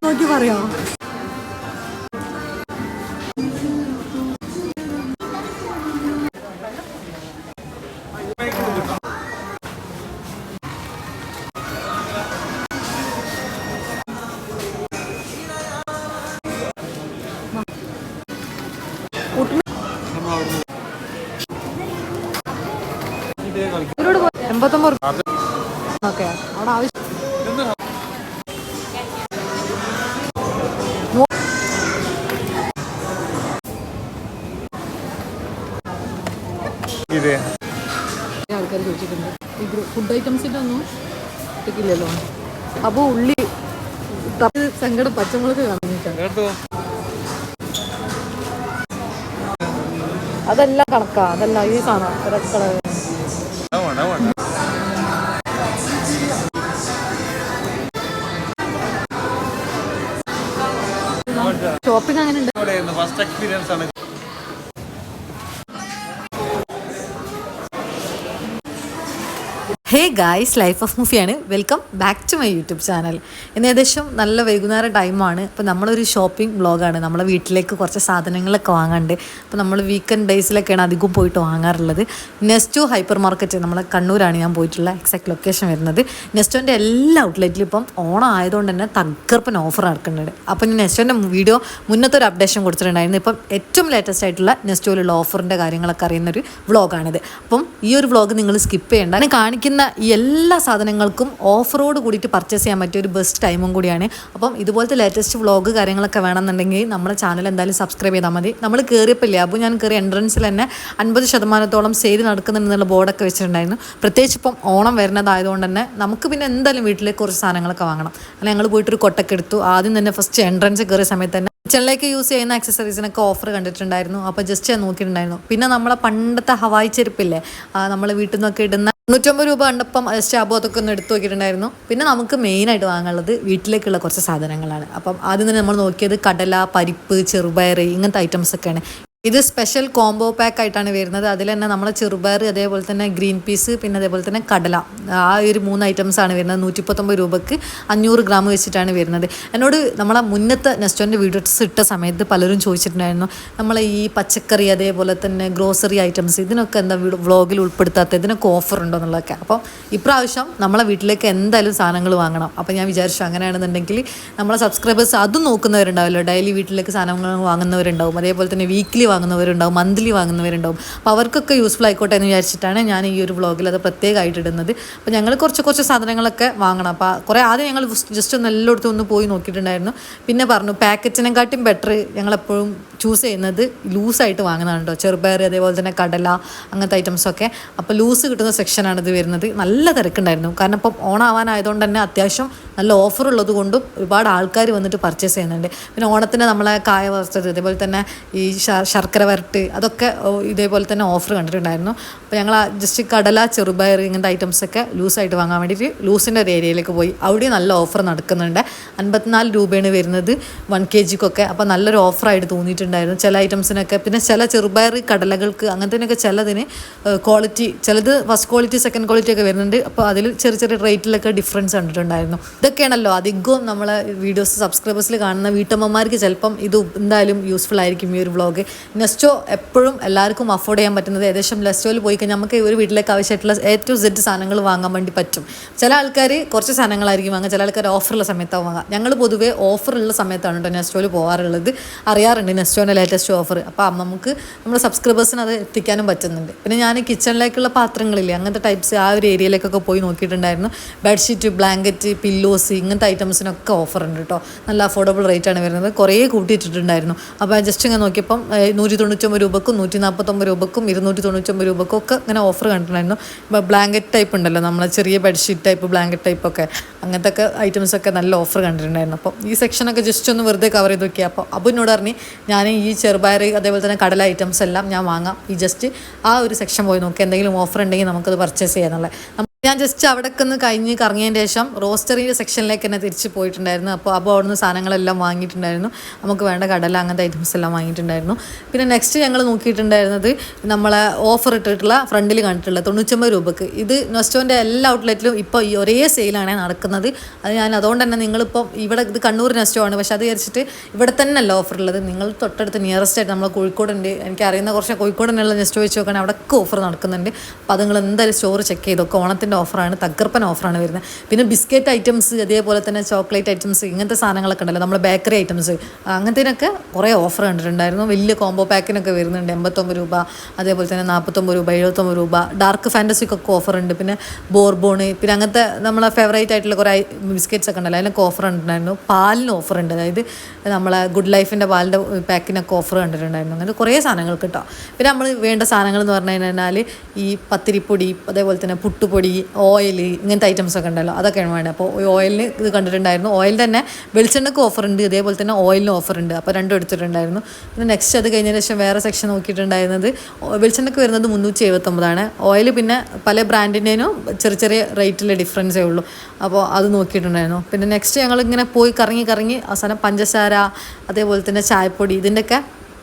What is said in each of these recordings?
നോക്കി പറയാം. ഓക്കെ അവിടെ ആവശ്യം ആൾക്കാർ ചോദിച്ചിട്ടുണ്ട്. ഈ ഫുഡ് ഐറ്റംസിൻ്റെ ഒന്നും കിട്ടില്ലല്ലോ. അപ്പോൾ ഉള്ളി സങ്കടം പച്ചമുളക് കാണുന്നു. അതെല്ലാം കണക്കാ. അതല്ല ഈ സാധനം ഷോപ്പിംഗ് അങ്ങനെ ഉണ്ട്. ഫസ്റ്റ് എക്സ്പീരിയൻസ് ആണ്. ഹേ ഗായ്സ്, ലൈഫ് ഓഫ് മൂഫിയാണ്. Welcome back to my YouTube channel. ഇന്ന് ഏകദേശം നല്ല വൈകുന്നേരം ടൈമാണ്. അപ്പോൾ നമ്മളൊരു ഷോപ്പിംഗ് വ്ളോഗാണ്. നമ്മളെ വീട്ടിലേക്ക് കുറച്ച് സാധനങ്ങളൊക്കെ വാങ്ങാണ്ട്. അപ്പോൾ നമ്മൾ വീക്കെൻഡ് ഡേയ്സിലൊക്കെയാണ് അധികം പോയിട്ട് വാങ്ങാറുള്ളത്. നെസ്റ്റോ ഹൈപ്പർ മാർക്കറ്റ് നമ്മളെ കണ്ണൂരാണ് ഞാൻ പോയിട്ടുള്ള എക്സാക്ട് ലൊക്കേഷൻ വരുന്നത്. നെസ്റ്റോൻ്റെ എല്ലാ ഔട്ട്ലെറ്റിലും ഇപ്പം ഓണം ആയതുകൊണ്ട് തന്നെ തകർപ്പൻ ഓഫർ നടക്കുന്നുണ്ട്. അപ്പം ഞാൻ നെസ്റ്റോൻ്റെ വീഡിയോ മുന്നത്തെ ഒരു അപ്ഡേഷൻ കൊടുത്തിട്ടുണ്ടായിരുന്നു. ഇപ്പം ഏറ്റവും ലേറ്റസ്റ്റ് ആയിട്ടുള്ള നെസ്റ്റോയിലുള്ള ഓഫറിൻ്റെ കാര്യങ്ങളൊക്കെ അറിയുന്നൊരു വ്ളോഗാണിത്. അപ്പം ഈ ഒരു വ്ളോഗ് നിങ്ങൾ സ്കിപ്പ് ചെയ്യേണ്ട. ഞാൻ കാണിക്കുന്ന ഈ എല്ലാ സാധനങ്ങൾക്കും ഓഫറോട് കൂടിയിട്ട് പർച്ചേസ് ചെയ്യാൻ പറ്റിയ ഒരു ബെസ്റ്റ് ടൈമും കൂടിയാണ്. അപ്പം ഇതുപോലത്തെ ലേറ്റസ്റ്റ് വ്ളോഗ് കാര്യങ്ങളൊക്കെ വേണമെന്നുണ്ടെങ്കിൽ നമ്മുടെ ചാനൽ എന്തായാലും സബ്സ്ക്രൈബ് ചെയ്താൽ മതി. നമ്മൾ കയറിയപ്പോൾ അപ്പോൾ ഞാൻ കയറിയ എൻട്രൻസിൽ തന്നെ 50% സെയിൽ നടക്കുന്നുണ്ടെന്നുള്ള ബോർഡൊക്കെ വെച്ചിട്ടുണ്ടായിരുന്നു. പ്രത്യേകിച്ച് ഇപ്പം ഓണം വരുന്നതായതുകൊണ്ട് തന്നെ നമുക്ക് പിന്നെ എന്തായാലും വീട്ടിലേക്ക് കുറച്ച് സാധനങ്ങളൊക്കെ വാങ്ങണം. അല്ലെങ്കിൽ ഞങ്ങൾ പോയിട്ടൊരു കൊട്ടൊക്കെ എടുത്തു. ആദ്യം തന്നെ ഫസ്റ്റ് എൻട്രൻസ് കയറിയ സമയത്ത് തന്നെ കിച്ചണിലേക്ക് യൂസ് ചെയ്യുന്ന ആക്സസറീസിനൊക്കെ ഓഫർ കണ്ടിട്ടുണ്ടായിരുന്നു. അപ്പോൾ ജസ്റ്റ് ഞാൻ നോക്കിയിട്ടുണ്ടായിരുന്നു. പിന്നെ നമ്മളെ പണ്ടത്തെ ഹവായി ചെരുപ്പില്ലേ, നമ്മൾ വീട്ടിൽ നിന്നൊക്കെ ഇടുന്ന 90 രൂപ കണ്ടപ്പം സ്റ്റാബോ അതൊക്കെ ഒന്ന് എടുത്ത് നോക്കിയിട്ടുണ്ടായിരുന്നു. പിന്നെ നമുക്ക് മെയിനായിട്ട് വാങ്ങാനുള്ളത് വീട്ടിലേക്കുള്ള കുറച്ച് സാധനങ്ങളാണ്. അപ്പം ആദ്യം തന്നെ നമ്മൾ നോക്കിയത് കടല, പരിപ്പ്, ചെറുപയർ ഇങ്ങനത്തെ ഐറ്റംസ് ഒക്കെയാണ്. ഇത് സ്പെഷ്യൽ കോംബോ പാക്ക് ആയിട്ടാണ് വരുന്നത്. അതിൽ തന്നെ നമ്മളെ ചെറുപയർ, അതേപോലെ തന്നെ ഗ്രീൻ പീസ്, പിന്നെ അതേപോലെ തന്നെ കടല, ആ ഒരു 3 ഐറ്റംസാണ് വരുന്നത്. 119 രൂപക്ക് 500 ഗ്രാം വെച്ചിട്ടാണ് വരുന്നത്. എന്നോട് നമ്മളെ മുന്നത്തെ നെസ്റ്റോൻ്റെ വീഡിയോസ് ഇട്ട സമയത്ത് പലരും ചോദിച്ചിട്ടുണ്ടായിരുന്നു, നമ്മളെ ഈ പച്ചക്കറി അതേപോലെ തന്നെ ഗ്രോസറി ഐറ്റംസ് ഇതിനൊക്കെ എന്താ വ്ളോഗിൽ ഉൾപ്പെടുത്താത്ത, ഇതിനൊക്കെ ഓഫർ ഉണ്ടോ എന്നുള്ളതൊക്കെ. അപ്പം ഇപ്രാവശ്യം നമ്മളെ വീട്ടിലേക്ക് എന്തായാലും സാധനങ്ങൾ വാങ്ങണം. അപ്പം ഞാൻ വിചാരിച്ചു അങ്ങനെയാണെന്നുണ്ടെങ്കിൽ നമ്മളെ സബ്സ്ക്രൈബേഴ്സ് അതും നോക്കുന്നവരുണ്ടാവുമല്ലോ. ഡെയിലി വീട്ടിലേക്ക് സാധനങ്ങൾ വാങ്ങുന്നവരുണ്ടാവും, അതേപോലെ തന്നെ വീക്ക്ലി വാങ്ങുന്നവരുണ്ടാവും, മന്ത്ലി വാങ്ങുന്നവരുണ്ടാവും. അപ്പോൾ അവർക്കൊക്കെ യൂസ്ഫുൾ ആയിക്കോട്ടെ എന്ന് വിചാരിച്ചിട്ടാണ് ഞാൻ ഈ ഒരു വ്ളോഗിൽ അത് പ്രത്യേകമായിട്ട് ഇടുന്നത്. അപ്പോൾ ഞങ്ങൾ കുറച്ച് സാധനങ്ങളൊക്കെ വാങ്ങണം. അപ്പോൾ കുറേ ആദ്യം ഞങ്ങൾ ജസ്റ്റ് ഒന്ന് എല്ലായിടത്തും ഒന്ന് പോയി നോക്കിയിട്ടുണ്ടായിരുന്നു. പിന്നെ പറഞ്ഞു പാക്കറ്റിനെക്കാട്ടും ബെറ്റർ ഞങ്ങളെപ്പോഴും ചൂസ് ചെയ്യുന്നത് ലൂസായിട്ട് വാങ്ങുന്നതാണ് കേട്ടോ. ചെറുപയർ, അതേപോലെ തന്നെ കടല, അങ്ങനത്തെ ഐറ്റംസൊക്കെ. അപ്പോൾ ലൂസ് കിട്ടുന്ന സെക്ഷനാണ് ഇത് വരുന്നത്. നല്ല തിരക്കുണ്ടായിരുന്നു. കാരണം ഇപ്പം ഓണാവാനായതുകൊണ്ട് തന്നെ അത്യാവശ്യം നല്ല ഓഫർ ഉള്ളത് കൊണ്ടും ഒരുപാട് ആൾക്കാർ വന്നിട്ട് പർച്ചേസ് ചെയ്യുന്നുണ്ട്. പിന്നെ ഓണത്തിന് നമ്മളെ കായ വറുത്തത്, അതേപോലെ തന്നെ ഈ ശർക്കര വരട്ട്, അതൊക്കെ ഇതേപോലെ തന്നെ ഓഫർ കണ്ടിട്ടുണ്ടായിരുന്നു. അപ്പോൾ ഞങ്ങൾ ജസ്റ്റ് കടല, ചെറുപയർ ഇങ്ങനത്തെ ഐറ്റംസൊക്കെ ലൂസായിട്ട് വാങ്ങാൻ വേണ്ടിയിട്ട് ലൂസിൻ്റെ ഒരു ഏരിയയിലേക്ക് പോയി. അവിടെ നല്ല ഓഫർ നടക്കുന്നുണ്ട്. 54 രൂപയാണ് വരുന്നത് 1 kgക്കൊക്കെ. അപ്പോൾ നല്ലൊരു ഓഫറായിട്ട് തോന്നിയിട്ടുണ്ടായിരുന്നു ചില ഐറ്റംസിനൊക്കെ. പിന്നെ ചില ചെറുപയർ, കടലകൾക്ക് അങ്ങനത്തേനൊക്കെ ചിലതിന് ക്വാളിറ്റി, ചിലത് ഫസ്റ്റ് ക്വാളിറ്റി, സെക്കൻഡ് ക്വാളിറ്റി ഒക്കെ വരുന്നുണ്ട്. അപ്പോൾ അതിൽ ചെറിയ റേറ്റിലൊക്കെ ഡിഫറൻസ് കണ്ടിട്ടുണ്ടായിരുന്നു. ഇതൊക്കെയാണല്ലോ അധികവും നമ്മളെ വീഡിയോസ് സബ്സ്ക്രൈബേഴ്സിൽ കാണുന്ന വീട്ടമ്മമാർക്ക് ചിലപ്പം ഇത് എന്തായാലും യൂസ്ഫുൾ ആയിരിക്കും ഈ ഒരു വ്ളോഗ്. നെസ്റ്റോ എപ്പോഴും എല്ലാവർക്കും അഫോർഡ് ചെയ്യാൻ പറ്റുന്നത്. ഏകദേശം നെസ്റ്റോയിൽ പോയി കഴിഞ്ഞാൽ നമുക്ക് ഒരു വീട്ടിലേക്ക് ആവശ്യമായിട്ടുള്ള A to Z സാധനങ്ങൾ വാങ്ങാൻ വേണ്ടി പറ്റും. ചില ആൾക്കാർ കുറച്ച് സാധനങ്ങളായിരിക്കും വാങ്ങുക, ചില ആൾക്കാർ ഓഫറുള്ള സമയത്താണ് വാങ്ങുക. ഞങ്ങൾ പൊതുവേ ഓഫറുള്ള സമയത്താണ് കേട്ടോ നെസ്റ്റോയിൽ പോകാറുള്ളത്. അറിയാറുണ്ട് നെസ്റ്റോൻ്റെ ലേറ്റസ്റ്റ് ഓഫർ. അപ്പോൾ നമുക്ക് നമ്മുടെ സബ്സ്ക്രൈബേഴ്സിന് അത് എത്തിക്കാനും പറ്റുന്നുണ്ട്. പിന്നെ ഞാൻ കിച്ചണിലേക്കുള്ള പാത്രങ്ങളില്ലേ, അങ്ങനത്തെ ടൈപ്സ് ആ ഒരു ഏരിയയിലേക്കൊക്കെ പോയി നോക്കിയിട്ടുണ്ടായിരുന്നു. ബെഡ്ഷീറ്റ്, ബ്ലാങ്കറ്റ്, പില്ലോസ് ഇങ്ങനത്തെ ഐറ്റംസിനൊക്കെ ഓഫർ ഉണ്ട് കേട്ടോ. നല്ല അഫോർഡബിൾ റേറ്റാണ് വരുന്നത്. കുറേ കൂട്ടിയിട്ടിട്ടുണ്ടായിരുന്നു. അപ്പോൾ ജസ്റ്റ് ഇങ്ങനെ നോക്കിയപ്പം 199 രൂപക്കും 149 രൂപക്കും 299 രൂപക്കും ഒക്കെ ഇങ്ങനെ ഓഫർ കണ്ടിട്ടുണ്ടായിരുന്നു. ഇപ്പോൾ ബ്ലാങ്കറ്റ് ടൈപ്പ് ഉണ്ടല്ലോ, നമ്മളെ ചെറിയ ബെഡ്ഷീറ്റ് ടൈപ്പ്, ബ്ലാങ്കറ്റ് ടൈപ്പൊക്കെ, അങ്ങനത്തെ ഒക്കെ ഐറ്റംസൊക്കെ നല്ല ഓഫർ കണ്ടിട്ടുണ്ടായിരുന്നു. അപ്പോൾ ഈ സെക്ഷനൊക്കെ ജസ്റ്റ് ഒന്ന് വെറുതെ കവർ ചെയ്ത് നോക്കിയാൽ അപ്പോൾ എന്നോട് പറഞ്ഞ് ഞാൻ ഈ ചെറുപയർ അതേപോലെ തന്നെ കടല ഐറ്റംസ് എല്ലാം ഞാൻ വാങ്ങാം, ഈ ജസ്റ്റ് ആ ഒരു സെക്ഷൻ പോയി നോക്കി എന്തെങ്കിലും ഓഫർ ഉണ്ടെങ്കിൽ നമുക്കത് പർച്ചേസ് ചെയ്യാന്നുള്ളത്. ഞാൻ ജസ്റ്റ് അവിടേക്ക് ഒന്ന് കഴിഞ്ഞ് കറങ്ങിയതിന് ശേഷം റോസ്റ്ററിൻ്റെ സെക്ഷനിലേക്ക് തന്നെ തിരിച്ച് പോയിട്ടുണ്ടായിരുന്നു. അപ്പോൾ അവിടുന്ന് സാധനങ്ങളെല്ലാം വാങ്ങിയിട്ടുണ്ടായിരുന്നു. നമുക്ക് വേണ്ട കടല അങ്ങനത്തെ ഐറ്റംസ് എല്ലാം വാങ്ങിയിട്ടുണ്ടായിരുന്നു. പിന്നെ നെക്സ്റ്റ് ഞങ്ങൾ നോക്കിയിട്ടുണ്ടായിരുന്നത് നമ്മളെ ഓഫർ ഇട്ടിട്ടുള്ള ഫ്രണ്ടിൽ കണ്ടിട്ടുള്ള 99 രൂപക്ക്. ഇത് നെസ്റ്റോൻ്റെ എല്ലാ ഔട്ട്ലെറ്റിലും ഇപ്പോൾ ഈ ഒരേ സെയിലാണ് നടക്കുന്നത്. അത് ഞാൻ അതുകൊണ്ട് തന്നെ നിങ്ങളിപ്പം ഇവിടെ ഇത് കണ്ണൂർ നെസ്റ്റോ ആണ്, പക്ഷെ അത് വിചാരിച്ചിട്ട് ഇവിടെ തന്നെ അല്ല ഓഫർ ഉള്ളത്. നിങ്ങൾ തൊട്ടടുത്ത് നിയറസ്റ്റ് ആയിട്ട് നമ്മൾ കോഴിക്കോടുണ്ട്, എനിക്ക് അറിയുന്ന കുറച്ച് കോഴിക്കോടിനുള്ള നെസ്റ്റോ വെച്ച് നോക്കുകയാണെങ്കിൽ അവിടെയൊക്കെ ഓഫർ നടക്കുന്നുണ്ട്. അപ്പോൾ അത് നിങ്ങൾ എന്തായാലും സ്റ്റോർ ചെക്ക് ചെയ്തൊക്കെ ഓണത്തിൻ്റെ ഓഫറാണ്, തകർപ്പൻ ഓഫറാണ് വരുന്നത്. പിന്നെ ബിസ്ക്കറ്റ് ഐറ്റംസ്, അതേപോലെ തന്നെ ചോക്ലേറ്റ് ഐറ്റംസ്, ഇങ്ങനത്തെ സാധനങ്ങളൊക്കെ ഉണ്ടല്ലോ, നമ്മുടെ ബേക്കറി ഐറ്റംസ്, അങ്ങനത്തേനൊക്കെ കുറേ ഓഫർ കണ്ടിട്ടുണ്ടായിരുന്നു. വലിയ കോംബോ പാക്കിനൊക്കെ വരുന്നുണ്ട് 89 രൂപ, അതേപോലെ തന്നെ 49 രൂപ, 79 രൂപ. ഡാർക്ക് ഫാൻറ്റസിക്കൊക്കെ ഓഫർ ഉണ്ട്. പിന്നെ ബോർബോണ്, പിന്നെ അങ്ങനത്തെ നമ്മളെ ഫേവറേറ്റ് ആയിട്ടുള്ള കുറേ ബിസ്ക്കറ്റ്സ് ഒക്കെ ഉണ്ടല്ലോ, അതിനൊക്കെ ഓഫർ കണ്ടിട്ടുണ്ടായിരുന്നു. പാലിന് ഓഫർ ഉണ്ട്, അതായത് നമ്മളെ ഗുഡ് ലൈഫിൻ്റെ പാലിൻ്റെ പാക്കിനൊക്കെ ഓഫർ കണ്ടിട്ടുണ്ടായിരുന്നു. അങ്ങനെ കുറേ സാധനങ്ങൾ കിട്ടും. പിന്നെ നമ്മൾ വേണ്ട സാധനങ്ങൾ എന്ന് പറഞ്ഞു കഴിഞ്ഞാൽ ഈ പത്തിരിപ്പൊടി, അതേപോലെ തന്നെ പുട്ടുപൊടി, ഓയിൽ, ഇങ്ങനത്തെ ഐറ്റംസ് ഒക്കെ ഉണ്ടല്ലോ, അതൊക്കെയാണ് വേണ്ടത്. അപ്പോൾ ഓയിലിന് ഇത് കണ്ടിട്ടുണ്ടായിരുന്നു. ഓയിൽ തന്നെ വെളിച്ചെണ്ണക്ക് ഓഫർ ഉണ്ട്, അതേപോലെ തന്നെ ഓയിലിന് ഓഫർ ഉണ്ട്. അപ്പോൾ രണ്ടും എടുത്തിട്ടുണ്ടായിരുന്നു. പിന്നെ നെക്സ്റ്റ് അത് കഴിഞ്ഞതിന് ശേഷം വേറെ സെക്ഷൻ നോക്കിയിട്ടുണ്ടായിരുന്നത് വെളിച്ചെണ്ണക്ക് വരുന്നത് 379. ഓയിൽ പിന്നെ പല ബ്രാൻഡിൻ്റെനും ചെറിയ ചെറിയ റേറ്റിൽ ഡിഫറൻസേ ഉള്ളൂ. അപ്പോൾ അത് നോക്കിയിട്ടുണ്ടായിരുന്നു. പിന്നെ നെക്സ്റ്റ് ഞങ്ങളിങ്ങനെ പോയി കറങ്ങി അവസാനം പഞ്ചസാര, അതേപോലെ തന്നെ ചായപ്പൊടി, ഇതിൻ്റെയൊക്കെ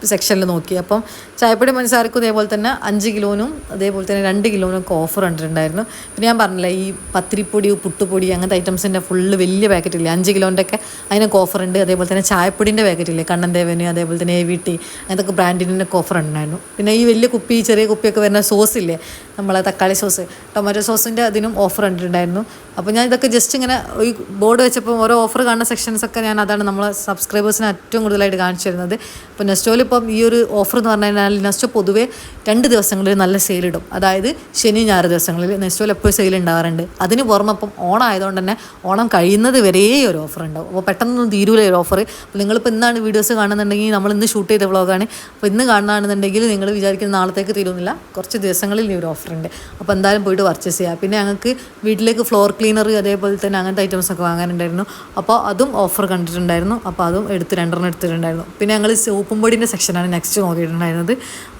സെക്ഷനിൽ നോക്കി. അപ്പം ചായപ്പൊടി പഞ്ചസാരക്കും അതേപോലെ തന്നെ 5 കിലോനും അതേപോലെ തന്നെ 2 കിലോനും ഒക്കെ ഓഫർ കണ്ടിട്ടുണ്ടായിരുന്നു. പിന്നെ ഞാൻ പറഞ്ഞില്ല, ഈ പത്തിരിപ്പൊടി, പുട്ടുപൊടി, അങ്ങനത്തെ ഐറ്റംസിൻ്റെ ഫുള്ള് വലിയ പാക്കറ്റില്ലേ 5 കിലോൻ്റെ ഒക്കെ, അതിനൊക്കെ ഓഫർ ഉണ്ട്. അതേപോലെ തന്നെ ചായപ്പൊടിൻ്റെ പാക്കറ്റില്ലേ കണ്ണൻ ദേവന്, അതേപോലെ തന്നെ AVT, അങ്ങനത്തെ ബ്രാൻഡിൻ്റെ ഒക്കെ ഓഫർ ഉണ്ടായിരുന്നു. പിന്നെ ഈ വലിയ കുപ്പി, ചെറിയ കുപ്പിയൊക്കെ വരുന്ന സോസില്ലേ, നമ്മളെ തക്കാളി സോസ്, ടൊമാറ്റോ സോസിൻ്റെ അതിനും ഓഫർ കണ്ടിട്ടുണ്ടായിരുന്നു. അപ്പോൾ ഞാൻ ഇതൊക്കെ ജസ്റ്റ് ഇങ്ങനെ ഈ ബോർഡ് വെച്ചപ്പോൾ ഓരോ ഓഫർ കാണുന്ന സെക്ഷൻസൊക്കെ ഞാൻ അതാണ് നമ്മളെ സബ്സ്ക്രൈബേഴ്സിന് ഏറ്റവും കൂടുതലായിട്ട് കാണിച്ചു തരുന്നത്. ഇപ്പോൾ നെസ്റ്റോയിൽ ഇപ്പം ഈ ഒരു ഓഫർ എന്ന് പറഞ്ഞു കഴിഞ്ഞാൽ നെസ്റ്റോ പൊതുവേ 2 ദിവസങ്ങളിൽ നല്ല സെയിലിടും. അതായത് ശനി ഞായർ ദിവസങ്ങളിൽ നെസ്റ്റോയിൽ എപ്പോഴും സെയിൽ ഉണ്ടാവാറുണ്ട്. അതിന് പുറമെ ഇപ്പം ഓണം ആയതുകൊണ്ട് തന്നെ ഓണം കഴിയുന്നത് വരെ ഒരു ഓഫർ ഉണ്ടാവും. അപ്പോൾ പെട്ടെന്നൊന്നും തീരൂല ഒരു ഓഫർ. അപ്പോൾ നിങ്ങളിപ്പോൾ ഇന്നാണ് വീഡിയോസ് കാണുന്നുണ്ടെങ്കിൽ നമ്മൾ ഇന്ന് ഷൂട്ട് ചെയ്ത വ്ളോഗാണ്. അപ്പോൾ ഇന്ന് കാണുകയാണെന്നുണ്ടെങ്കിൽ നിങ്ങൾ വിചാരിക്കുന്ന നാളത്തേക്ക് തീരുന്നില്ല, കുറച്ച് ദിവസങ്ങളിൽ ഈ ഒരു ഓഫർ ഉണ്ട്. അപ്പോൾ എന്തായാലും പോയിട്ട് പർച്ചേസ് ചെയ്യുക. പിന്നെ ഞങ്ങൾക്ക് വീട്ടിലേക്ക് ഫ്ലോർ ക്ലീനർ, അതേപോലെ തന്നെ അങ്ങനത്തെ ഐറ്റംസൊക്കെ വാങ്ങാനുണ്ടായിരുന്നു. അപ്പോൾ അതും ഓഫർ കണ്ടിട്ടുണ്ടായിരുന്നു. അപ്പോൾ അതും 2 എടുത്തിട്ടുണ്ടായിരുന്നു. പിന്നെ ഞങ്ങൾ സോപ്പും പൊടിൻ്റെ സെക്ഷനാണ് നെക്സ്റ്റ് നോക്കിയിട്ടുണ്ടായിരുന്നത്.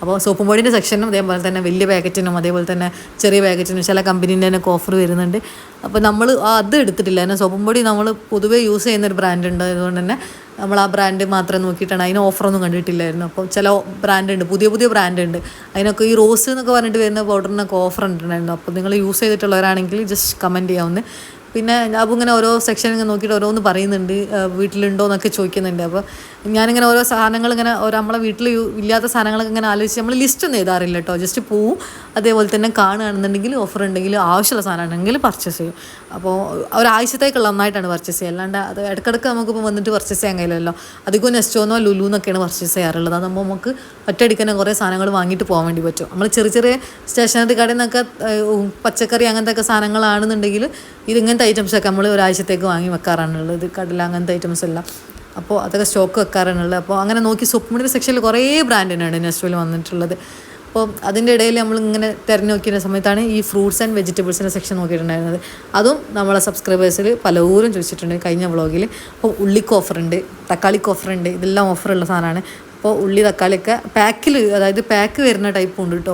അപ്പോൾ സോപ്പും പൊടിൻ്റെ സെക്ഷനും അതേപോലെ തന്നെ വലിയ പാക്കറ്റിനും അതേപോലെ തന്നെ ചെറിയ പാക്കറ്റിനും ചില കമ്പനീൻ്റെ തന്നെ ഓഫർ വരുന്നുണ്ട്. അപ്പോൾ നമ്മൾ അത് എടുത്തിട്ടില്ല. എന്നാൽ സോപ്പും പൊടി നമ്മൾ പൊതുവേ യൂസ് ചെയ്യുന്നൊരു ബ്രാൻഡ് ഉണ്ട്, അതുകൊണ്ട് തന്നെ നമ്മൾ ആ ബ്രാൻഡ് മാത്രം നോക്കിയിട്ടാണ്, അതിന് ഓഫറൊന്നും കണ്ടിട്ടില്ലായിരുന്നു. അപ്പോൾ ചില ബ്രാൻഡ് ഉണ്ട്, പുതിയ ബ്രാൻഡ് ഉണ്ട്, അതിനൊക്കെ ഈ റോസ് എന്നൊക്കെ പറഞ്ഞിട്ട് വരുന്ന പൗഡറിനൊക്കെ ഓഫർ ഉണ്ടായിരുന്നു. അപ്പോൾ നിങ്ങൾ യൂസ് ചെയ്തിട്ടുള്ളവരാണെങ്കിൽ ജസ്റ്റ് കമൻറ്റ് ചെയ്യാവുന്ന. പിന്നെ അപ്പോൾ ഇങ്ങനെ ഓരോ സെക്ഷൻ ഇങ്ങനെ നോക്കിയിട്ട് ഓരോന്ന് പറയുന്നുണ്ട്, വീട്ടിലുണ്ടോ എന്നൊക്കെ ചോദിക്കുന്നുണ്ട്. അപ്പോൾ ഞാനിങ്ങനെ ഓരോ സാധനങ്ങൾ ഇങ്ങനെ നമ്മളെ വീട്ടിൽ ഇല്ലാത്ത സാധനങ്ങളൊക്കെ ഇങ്ങനെ ആലോചിച്ച് നമ്മൾ ലിസ്റ്റ് ഒന്നും എഴുതാറില്ല കേട്ടോ. ജസ്റ്റ് പോവും, അതേപോലെ തന്നെ കാണുകയാണെന്നുണ്ടെങ്കിൽ ഓഫർ ഉണ്ടെങ്കിൽ ആവശ്യമുള്ള സാധനം ഉണ്ടെങ്കിൽ പർച്ചേസ് ചെയ്യും. അപ്പോൾ ഒരാഴ്ചത്തേക്കുള്ള നന്നായിട്ടാണ് പർച്ചേസ് ചെയ്യുക. അല്ലാണ്ട് അത് ഇടയ്ക്കിടയ്ക്ക് നമുക്കിപ്പോൾ വന്നിട്ട് പർച്ചേസ് ചെയ്യാൻ കഴിയില്ലല്ലോ. അധികം നെസ്റ്റോന്നോ ലുലുന്നൊക്കെയാണ് പർച്ചേസ് ചെയ്യാറുള്ളത്. അതാകുമ്പോൾ നമുക്ക് ഒറ്റയടിക്ക് കുറേ സാധനങ്ങൾ വാങ്ങിയിട്ട് പോകാൻ വേണ്ടി പറ്റും. നമ്മൾ ചെറിയ സ്റ്റേഷനറി കടയിൽ നിന്നൊക്കെ പച്ചക്കറി അങ്ങനത്തെ ഒക്കെ സാധനങ്ങളാണെന്നുണ്ടെങ്കിൽ ഇതിങ്ങനത്തെ ഐറ്റംസൊക്കെ നമ്മൾ ഒരാഴ്ചത്തേക്ക് വാങ്ങി വെക്കാറാണുള്ളത്, കടല അങ്ങനത്തെ ഐറ്റംസ് എല്ലാം. അപ്പോൾ അതൊക്കെ സ്റ്റോക്ക് വെക്കാറാണുള്ളത്. അപ്പോൾ അങ്ങനെ നോക്കി സോപ്പുപൊടിയുടെ സെക്ഷനിൽ കുറേ ബ്രാൻഡിനാണ് നെസ്റ്റോയിൽ വന്നിട്ടുള്ളത്. അപ്പോൾ അതിൻ്റെ ഇടയിൽ നമ്മളിങ്ങനെ തിരഞ്ഞു നോക്കിയ സമയത്താണ് ഈ ഫ്രൂട്ട്സ് ആൻഡ് വെജിറ്റബിൾസിൻ്റെ സെക്ഷൻ നോക്കിയിട്ടുണ്ടായിരുന്നത്. അതും നമ്മളെ സബ്സ്ക്രൈബേഴ്സിൽ പലരും ചോദിച്ചിട്ടുണ്ട് കഴിഞ്ഞ വ്ളോഗിൽ. അപ്പോൾ ഉള്ളിക്ക് ഓഫറുണ്ട്, തക്കാളിക്ക് ഓഫറുണ്ട്, ഇതെല്ലാം ഓഫറുള്ള സാധനമാണ്. അപ്പോൾ ഉള്ളി തക്കാളിയൊക്കെ പാക്കിൽ, അതായത് പാക്ക് വരുന്ന ടൈപ്പും ഉണ്ട് കേട്ടോ.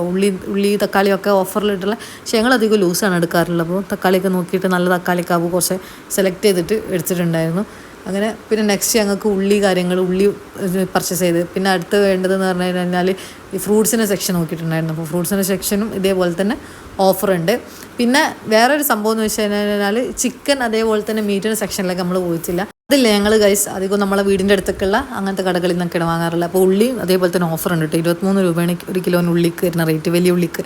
ഉള്ളി തക്കാളിയൊക്കെ ഓഫറിലിട്ടുള്ള, പക്ഷേ ഞങ്ങളധികം ലൂസാണ് എടുക്കാറുള്ളത്. അപ്പോൾ തക്കാളിയൊക്കെ നോക്കിയിട്ട് നല്ല തക്കാളിക്കാവ് കുറച്ച് സെലക്ട് ചെയ്തിട്ട് എടുത്തിട്ടുണ്ടായിരുന്നു. അങ്ങനെ പിന്നെ നെക്സ്റ്റ് ഞങ്ങൾക്ക് ഉള്ളി പർച്ചേസ് ചെയ്ത്, പിന്നെ അടുത്ത് വേണ്ടതെന്ന് പറഞ്ഞു കഴിഞ്ഞാൽ ഈ ഫ്രൂട്ട്സിൻ്റെ സെക്ഷൻ നോക്കിയിട്ടുണ്ടായിരുന്നു. അപ്പോൾ ഫ്രൂട്ട്സിൻ്റെ സെക്ഷനും ഇതേപോലെ തന്നെ ഓഫറുണ്ട്. പിന്നെ വേറൊരു സംഭവം എന്ന് വെച്ച് കഴിഞ്ഞാൽ ചിക്കൻ അതേപോലെ തന്നെ മീറ്റിൻ്റെ സെക്ഷനിലേക്ക് നമ്മൾ പോയിട്ടില്ല. അതില്ല ഞങ്ങൾ ഗൈസ് അധികം നമ്മളെ വീടിൻ്റെ അടുത്തൊക്കെയുള്ള അങ്ങനത്തെ കടകളിൽ നിന്നൊക്കെയാണ് വാങ്ങാറുള്ളത്. അപ്പോൾ ഉള്ളി അതേപോലെ തന്നെ ഓഫറുണ്ട് കേട്ടോ. 23 രൂപയാണ് 1 കിലോന് ഉള്ളിക്ക് വരുന്ന റേറ്റ്, വലിയ ഉള്ളിക്ക്.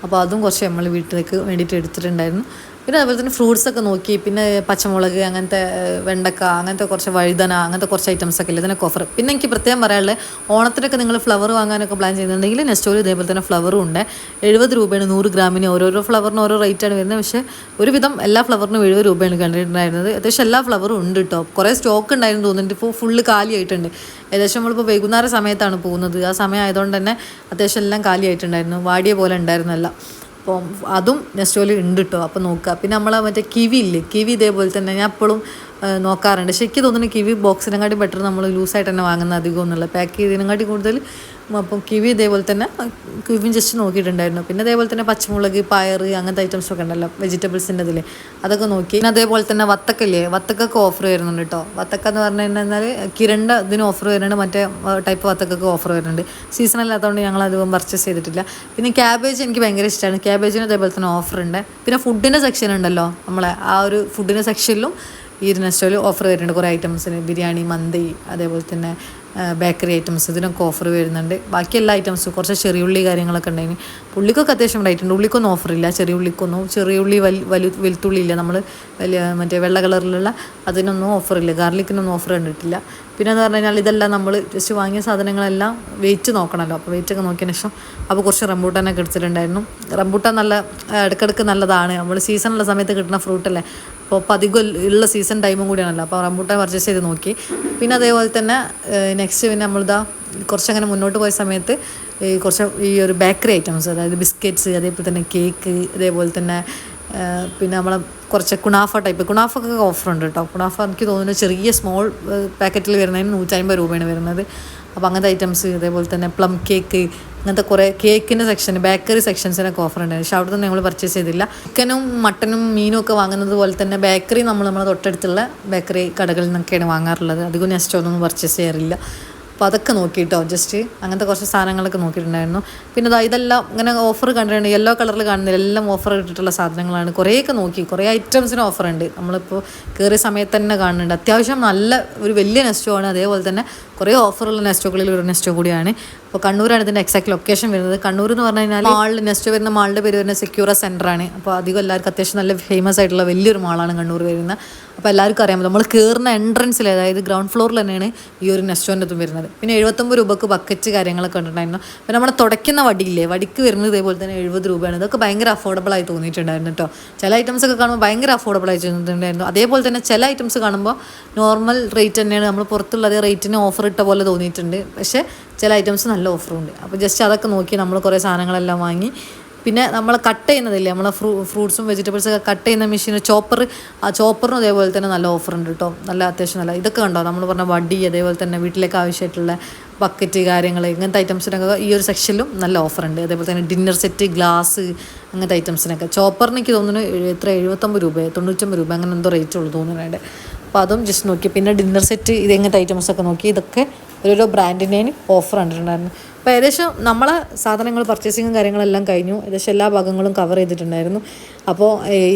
അപ്പോൾ അതും കുറച്ച് നമ്മൾ വീട്ടിലേക്ക് വേണ്ടിയിട്ട് എടുത്തിട്ടുണ്ടായിരുന്നു. പിന്നെ അതുപോലെ തന്നെ ഫ്രൂട്ട്സൊക്കെ നോക്കി, പിന്നെ പച്ചമുളക്, അങ്ങനത്തെ വെണ്ടക്ക, അങ്ങനത്തെ കുറച്ച് വഴുതന, അങ്ങനത്തെ കുറച്ച് ഐറ്റംസൊക്കെ ഇല്ല ഇതിനൊക്കെ ഓഫർ. പിന്നെ എനിക്ക് പ്രത്യേകം പറയാനുള്ളത്, ഓണത്തിനൊക്കെ നിങ്ങൾ ഫ്ലവർ വാങ്ങാനൊക്കെ പ്ലാൻ ചെയ്യുന്നുണ്ടെങ്കിൽ നെസ്റ്റോയിൽ ഇതേപോലെ തന്നെ ഫ്ലവറും ഉണ്ട്. 70 രൂപയാണ് 100 ഗ്രാമിന്. ഓരോരോ ഫ്ലവറിന് ഓരോ റേറ്റാണ് വരുന്നത്. പക്ഷേ ഒരുവിധം എല്ലാ ഫ്ലവറിനും 70 രൂപയാണ് കണ്ടിട്ടുണ്ടായിരുന്നത്. അത്യാവശ്യം എല്ലാ ഫ്ലവറും ഉണ്ട് കേട്ടോ. കുറേ സ്റ്റോക്ക് ഉണ്ടായിരുന്നു തോന്നുന്നുണ്ട്. ഇപ്പോൾ ഫുള്ള് കാലിയായിട്ടുണ്ട്. ഏകദേശം നമ്മളിപ്പോൾ വൈകുന്നേര സമയത്താണ് പോകുന്നത്. ആ സമയം ആയതുകൊണ്ട് തന്നെ അത്യാവശ്യം എല്ലാം കാലിയായിട്ടുണ്ടായിരുന്നു, വാടിയ പോലെ ഉണ്ടായിരുന്നല്ല. അപ്പോൾ അതും നെസ്റ്റോയിൽ ഉണ്ട് കേട്ടോ. അപ്പോൾ നോക്കുക. പിന്നെ നമ്മളെ മറ്റേ കിവി ഇല്ലേ, കിവി ഇതേപോലെ തന്നെ ഞാൻ എപ്പോഴും നോക്കാറുണ്ട്. പക്ഷേ എനിക്ക് തോന്നുന്നു കിവി ബോക്സിനെക്കാട്ടി ബെറ്റർ നമ്മൾ ലൂസായിട്ട് തന്നെ വാങ്ങുന്ന അധികം ഒന്നുമില്ല. പാക്ക് ചെയ്തതിനെക്കാട്ടി കൂടുതൽ അപ്പം കിവി ഇതേപോലെ തന്നെ കിവിയും ജസ്റ്റ് നോക്കിയിട്ടുണ്ടായിരുന്നു. പിന്നെ അതേപോലെ തന്നെ പച്ചമുളക്, പയർ അങ്ങനത്തെ ഐറ്റംസൊക്കെ ഉണ്ടല്ലോ വെജിറ്റബിൾസിൻ്റെ ഇതിൽ, അതൊക്കെ നോക്കി. പിന്നെ അതേപോലെ തന്നെ വത്തക്കല്ലേ, വത്തക്കൊക്കെ ഓഫർ വരുന്നുണ്ട് കേട്ടോ. വത്തക്ക എന്ന് പറഞ്ഞു കഴിഞ്ഞാൽ കിരണ്ട ഇതിന് ഓഫർ വരുന്നുണ്ട്, മറ്റേ ടൈപ്പ് വത്തക്കൊക്കെ ഓഫർ വരുന്നുണ്ട്. സീസൺ അല്ലാത്തതുകൊണ്ട് ഞങ്ങൾ അധികം പർച്ചേസ് ചെയ്തിട്ടില്ല. പിന്നെ ക്യാബേജ് എനിക്ക് ഭയങ്കര ഇഷ്ടമാണ്. ക്യാബേജിന് അതേപോലെ തന്നെ ഓഫർ ഉണ്ട്. പിന്നെ ഫുഡിൻ്റെ സെക്ഷൻ ഉണ്ടല്ലോ, നമ്മളെ ആ ഒരു ഫുഡിൻ്റെ സെക്ഷനിലും ഈ ഒരു നെസ്റ്റോയിൽ ഓഫർ വരുന്നുണ്ട്. കുറേ ഐറ്റംസിന് ബിരിയാണി, മന്തി, അതേപോലെ തന്നെ ബേക്കറി ഐറ്റംസ് ഇതിനൊക്കെ ഓഫർ വരുന്നുണ്ട്. ബാക്കി എല്ലാ ഐറ്റംസും കുറച്ച് ചെറിയുള്ളി കാര്യങ്ങളൊക്കെ ഉണ്ടായിന്. ഉള്ളിക്കൊക്കെ അത്യാവശ്യം ഉണ്ടായിട്ടുണ്ട്. ഉള്ളിക്കൊന്നും ഓഫറില്ല, ചെറിയ ഉള്ളി വെളുത്തുള്ളി ഇല്ല, നമ്മൾ വലിയ മറ്റേ വെള്ള കളറിലുള്ള അതിനൊന്നും ഓഫറില്ല. ഗാർലിക്കിനൊന്നും ഓഫർ കണ്ടിട്ടില്ല. പിന്നെ എന്ന് പറഞ്ഞു കഴിഞ്ഞാൽ ഇതെല്ലാം നമ്മൾ ജസ്റ്റ് വാങ്ങിയ സാധനങ്ങളെല്ലാം വെയിറ്റ് നോക്കണമല്ലോ. അപ്പോൾ വെയിറ്റൊക്കെ നോക്കിയതിന് ശേഷം അപ്പോൾ കുറച്ച് റംബൂട്ടാനൊക്കെ എടുത്തിട്ടുണ്ടായിരുന്നു. റംബൂട്ടാൻ നല്ല ഇടയ്ക്കിടയ്ക്ക് നല്ലതാണ്, നമ്മൾ സീസണുള്ള സമയത്ത് കിട്ടുന്ന ഫ്രൂട്ടല്ലേ. അപ്പോൾ അധികം ഉള്ള സീസൺ ടൈമും കൂടിയാണല്ലോ. അപ്പോൾ റംബൂട്ടാൻ പർച്ചേസ് ചെയ്ത് നോക്കി. പിന്നെ അതേപോലെ തന്നെ നെക്സ്റ്റ് പിന്നെ നമ്മളിതാ കുറച്ചങ്ങനെ മുന്നോട്ട് പോയ സമയത്ത് കുറച്ച് ഈ ഒരു ബേക്കറി ഐറ്റംസ്, അതായത് ബിസ്ക്കറ്റ്സ്, അതേപോലെ തന്നെ കേക്ക്, അതേപോലെ തന്നെ പിന്നെ നമ്മളെ കുറച്ച് കുണാഫൊക്കെ ഓഫറുണ്ട് കേട്ടോ. കുണാഫ എനിക്ക് തോന്നുന്നു ചെറിയ സ്മോൾ പാക്കറ്റിൽ വരുന്നതിന് 150 രൂപയാണ് വരുന്നത്. അപ്പോൾ അങ്ങനത്തെ ഐറ്റംസ്, അതേപോലെ തന്നെ പ്ലം കേക്ക്, അങ്ങനത്തെ കുറേ കേക്കിൻ്റെ സെക്ഷൻ, ബേക്കറി സെക്ഷൻസിനൊക്കെ ഓഫർ ഉണ്ടായിരുന്നു. പക്ഷേ അവിടെ നിന്ന് ഞങ്ങൾ പർച്ചേസ് ചെയ്തില്ല. ചിക്കനും മട്ടനും മീനും ഒക്കെ വാങ്ങുന്നത് പോലെ തന്നെ ബേക്കറി നമ്മളെ തൊട്ടടുത്തുള്ള ബേക്കറി കടകളിൽ നിന്നൊക്കെയാണ് വാങ്ങാറുള്ളത്. അധികം നെസ്റ്റോന്നൊന്നും പർച്ചേസ് ചെയ്യാറില്ല. അപ്പോൾ അതൊക്കെ നോക്കിയിട്ടോ, ജസ്റ്റ് അങ്ങനത്തെ കുറച്ച് സാധനങ്ങളൊക്കെ നോക്കിയിട്ടുണ്ടായിരുന്നു. പിന്നെ ഇതെല്ലാം ഇങ്ങനെ ഓഫർ കണ്ടിട്ടുണ്ട്. യെല്ലോ കളറിൽ കാണുന്നില്ല, എല്ലാം ഓഫർ ഇട്ടിട്ടുള്ള സാധനങ്ങളാണ്. കുറേയൊക്കെ നോക്കി, കുറേ ഐറ്റംസിന് ഓഫർ ഉണ്ട്. നമ്മളിപ്പോൾ കയറിയ സമയത്ത് തന്നെ കാണുന്നുണ്ട്. അത്യാവശ്യം നല്ല ഒരു വലിയ നെസ്റ്റോ ആണ്. അതേപോലെ തന്നെ കുറേ ഓഫറുള്ള നെസ്റ്റോകളിൽ ഒരു നെസ്റ്റോ കൂടിയാണ്. അപ്പോൾ കണ്ണൂരാണ് ഇതിൻ്റെ എക്സാക്ട് ലൊക്കേഷൻ വരുന്നത്. കണ്ണൂർ എന്ന് പറഞ്ഞു കഴിഞ്ഞാൽ നെസ്റ്റോ വരുന്ന മാളിൻ്റെ പേര് വരുന്ന സെക്യൂറ സെൻ്ററാണ്. അപ്പോൾ അധികം എല്ലാവർക്കും അത്യാവശ്യം നല്ല ഫേമസ് ആയിട്ടുള്ള വലിയൊരു മാളാണ് കണ്ണൂർ വരുന്നത്. അപ്പോൾ എല്ലാവർക്കും അറിയാം, നമ്മൾ കയറുന്ന എൻട്രൻസിൽ, അതായത് ഗ്രൗണ്ട് ഫ്ലോറിൽ തന്നെയാണ് ഈ ഒരു നെസ്റ്റോൻ്റെ അതും വരുന്നത്. പിന്നെ 79 രൂപക്ക് ബക്കറ്റ് കാര്യങ്ങളൊക്കെ ഉണ്ടായിരുന്നു. പിന്നെ നമ്മൾ തുടയ്ക്കുന്ന വടിക്ക് വരുന്നത് ഇതേപോലെ തന്നെ 70 രൂപയാണ്. ഇതൊക്കെ ഭയങ്കര അഫോർഡബിൾ ആയി തോന്നിയിട്ടുണ്ടായിരുന്നു കേട്ടോ. ചില ഐറ്റംസ് ഒക്കെ കാണുമ്പോൾ ഭയങ്കര അഫോർഡബിൾ ആയി തോന്നിയിട്ടുണ്ടായിരുന്നു. അതേപോലെ തന്നെ ചില ഐറ്റംസ് കാണുമ്പോൾ നോർമൽ റേറ്റ് തന്നെയാണ്, നമ്മൾ പുറത്തുള്ള അതേ റേറ്റിന് ഓഫർ ഇട്ട പോലെ തോന്നിയിട്ടുണ്ട്. പക്ഷേ ചില ഐറ്റംസ് നല്ല ഓഫറുണ്ട്. അപ്പോൾ ജസ്റ്റ് അതൊക്കെ നോക്കി നമ്മൾ കുറേ സാധനങ്ങളെല്ലാം വാങ്ങി. പിന്നെ നമ്മൾ കട്ട് ചെയ്യുന്നതില്ലേ, നമ്മളെ ഫ്രൂട്ട്സും വെജിറ്റബിൾസൊക്കെ കട്ട് ചെയ്യുന്ന മെഷീൻ ചോപ്പറിനും അതേപോലെ തന്നെ നല്ല ഓഫറുണ്ട് കേട്ടോ. നല്ല അത്യാവശ്യം നല്ല ഇതൊക്കെ കണ്ടോ, നമ്മൾ പറഞ്ഞ വടി, അതേപോലെ തന്നെ വീട്ടിലേക്ക് ആവശ്യമായിട്ടുള്ള ബക്കറ്റ് കാര്യങ്ങൾ, ഇങ്ങനത്തെ ഐറ്റംസിനൊക്കെ ഈ ഒരു സെക്ഷനിലും നല്ല ഓഫറുണ്ട്. അതേപോലെ തന്നെ ഡിന്നർ സെറ്റ്, ഗ്ലാസ്, അങ്ങനത്തെ ഐറ്റംസിനൊക്കെ ചോപ്പറിന് എനിക്ക് തോന്നുന്നു 79 രൂപ 99 രൂപ അങ്ങനെ എന്തോ റേറ്റ് ഉള്ളൂ തോന്നുന്നുണ്ട്. അപ്പോൾ അതും ജസ്റ്റ് നോക്കി. പിന്നെ ഡിന്നർ സെറ്റ്, ഇങ്ങനത്തെ ഐറ്റംസൊക്കെ നോക്കി. ഇതൊക്കെ ഓരോരോ ബ്രാൻഡിൻ്റെയും ഓഫർ കണ്ടിട്ടുണ്ടായിരുന്നു. അപ്പോൾ ഏകദേശം നമ്മളെ സാധനങ്ങൾ പർച്ചേസിങ്ങും കാര്യങ്ങളെല്ലാം കഴിഞ്ഞു. ഏകദേശം എല്ലാ ഭാഗങ്ങളും കവർ ചെയ്തിട്ടുണ്ടായിരുന്നു. അപ്പോൾ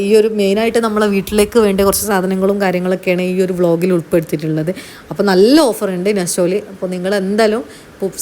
ഈ ഒരു മെയിനായിട്ട് നമ്മളെ വീട്ടിലേക്ക് വേണ്ട കുറച്ച് സാധനങ്ങളും കാര്യങ്ങളൊക്കെയാണ് ഈ ഒരു വ്ളോഗിൽ ഉൾപ്പെടുത്തിയിട്ടുള്ളത്. അപ്പോൾ നല്ല ഓഫറുണ്ട് നെസ്റ്റോയിൽ. അപ്പോൾ നിങ്ങൾ എന്തായാലും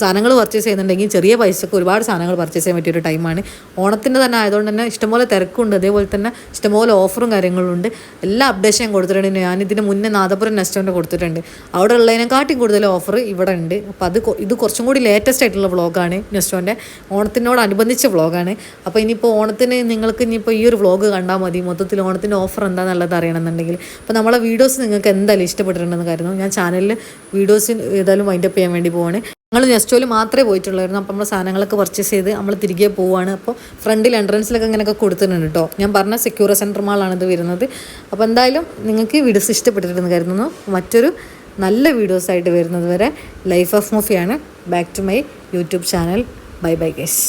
സാധനങ്ങൾ പർച്ചേസ് ചെയ്യുന്നുണ്ടെങ്കിൽ ചെറിയ പൈസക്ക് ഒരുപാട് സാധനങ്ങൾ പർച്ചേസ് ചെയ്യാൻ പറ്റിയൊരു ടൈമാണ്. ഓണത്തിൻ്റെ തന്നെ ആയതുകൊണ്ട് തന്നെ ഇഷ്ടംപോലെ തിരക്കുണ്ട്. അതേപോലെ തന്നെ ഇഷ്ടംപോലെ ഓഫറും കാര്യങ്ങളുണ്ട്. എല്ലാ അപ്ഡേഷൻ കൊടുത്തിട്ടുണ്ട്. ഞാനിതിന് മുന്നേ നാദപുരം നെസ്റ്റോൻ്റെ കൊടുത്തിട്ടുണ്ട്. അവിടെ ഉള്ളതിനെക്കാട്ടിയും കൂടുതൽ ഓഫർ ഇവിടെ ഉണ്ട്. അപ്പോൾ ഇത് കുറച്ചും കൂടി ലേറ്റസ്റ്റ് ആയിട്ടുള്ള വ്ളോഗാണ് നെസ്റ്റോൻ്റെ, ഓണത്തിനോടനുബന്ധിച്ച വ്ളോഗാണ്. അപ്പോൾ ഇനിയിപ്പോൾ ഓണത്തിന് നിങ്ങൾക്ക് ഇനിയിപ്പോൾ ഈ ഒരു വ്ളോഗ് കണ്ടാൽ മതി. മൊത്തത്തിൽ ഓണത്തിൻ്റെ ഓഫർ എന്താണെന്നുള്ളത് അറിയണമെന്നുണ്ടെങ്കിൽ. അപ്പോൾ നമ്മളെ വീഡിയോസ് നിങ്ങൾക്ക് എന്തായാലും ഇഷ്ടപ്പെട്ടിട്ടുണ്ടെന്ന് കരുതുന്നു. ഞാൻ ചാനലിൽ വീഡിയോസ് ഏതായാലും വൈൻഡപ്പ് ചെയ്യാൻ വേണ്ടി പോവാണ്. ഞങ്ങൾ നെസ്റ്റോയിൽ മാത്രമേ പോയിട്ടുള്ളായിരുന്നു. അപ്പോൾ നമ്മൾ സാധനങ്ങളൊക്കെ പർച്ചേസ് ചെയ്ത് നമ്മൾ തിരികെ പോവുകയാണ്. അപ്പോൾ ഫ്രണ്ടിൽ എൻട്രൻസിലൊക്കെ ഇങ്ങനെയൊക്കെ കൊടുത്തിട്ടുണ്ട് കേട്ടോ. ഞാൻ പറഞ്ഞ സെക്യൂർ സെൻറ്റർ മാളാണ് ഇത് വരുന്നത്. അപ്പോൾ എന്തായാലും നിങ്ങൾക്ക് വീഡിയോസ് ഇഷ്ടപ്പെട്ടിട്ടുണ്ടെന്ന് കരുതുന്നു. മറ്റൊരു നല്ല വീഡിയോസായിട്ട് വരുന്നത് വരെ ലൈഫ് ഓഫ് മൂഫിയാണ്. Back to my YouTube channel. Bye bye guys.